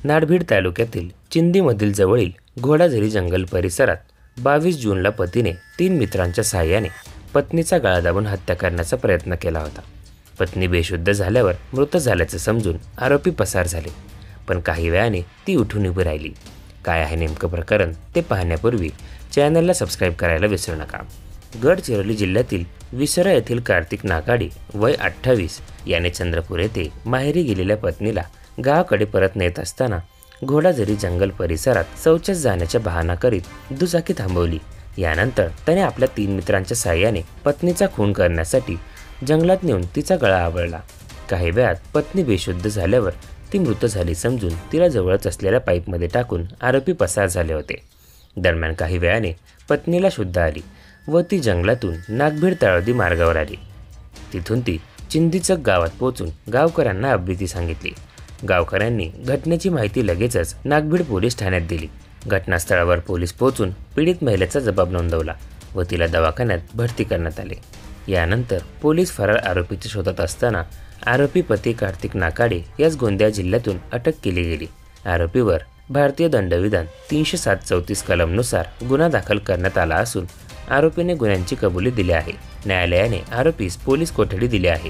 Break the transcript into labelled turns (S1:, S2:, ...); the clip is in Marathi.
S1: नाडभीड तालुक्यातील चिंदीमधील जवळील घोडाझरी जंगल परिसरात 22 जूनला पतीने 3 मित्रांच्या साहाय्याने पत्नीचा गळा दाबून हत्या करण्याचा प्रयत्न केला होता। पत्नी बेशुद्ध झाल्यावर मृत झाल्याचे समजून आरोपी पसार झाले, पण काही वेळाने ती उठून उभी राहिली। काय आहे नेमकं प्रकरण ते पाहण्यापूर्वी चॅनलला सबस्क्राईब करायला विसरू नका। गडचिरोली जिल्ह्यातील विसरा येथील कार्तिक नाकाडे वय 28 याने चंद्रपूर येथे माहेरी गेलेल्या पत्नीला गावाकडे परत नेत असताना घोडाझरी जंगल परिसरात शौचास जाण्याचा बहाणा करीत दुचाकी थांबवली। यानंतर त्याने आपल्या 3 मित्रांच्या साहाय्याने पत्नीचा खून करण्यासाठी जंगलात नेऊन तिचा गळा आवळला। काही वेळात पत्नी बेशुद्ध झाल्यावर ती मृत झाली समजून तिला जवळच असलेल्या पाईपमध्ये टाकून आरोपी पसार झाले होते। दरम्यान काही वेळाने पत्नीला शुद्ध आली व ती जंगलातून नागभीड तळोदी मार्गावर आली। तिथून ती चिंदीचक गावात पोहोचून गावकऱ्यांना अपभीती सांगितली। गावकऱ्यांनी घटनेची माहिती लगेचच नागभीड पोलीस ठाण्यात दिली। घटनास्थळावर पोलीस पोहोचून पीडित महिलेचा जबाब नोंदवला व तिला दवाखान्यात भरती करण्यात आले। यानंतर पोलीस फरार आरोपीच्या शोधात असताना आरोपी पती कार्तिक नाकाडे याच गोंदिया जिल्ह्यातून अटक केली गेली। आरोपीवर भारतीय दंडविधान 307-34 कलमनुसार गुन्हा दाखल करण्यात आला असून आरोपीने गुन्ह्यांची कबुली दिली आहे। न्यायालयाने आरोपीस पोलीस कोठडी दिली आहे।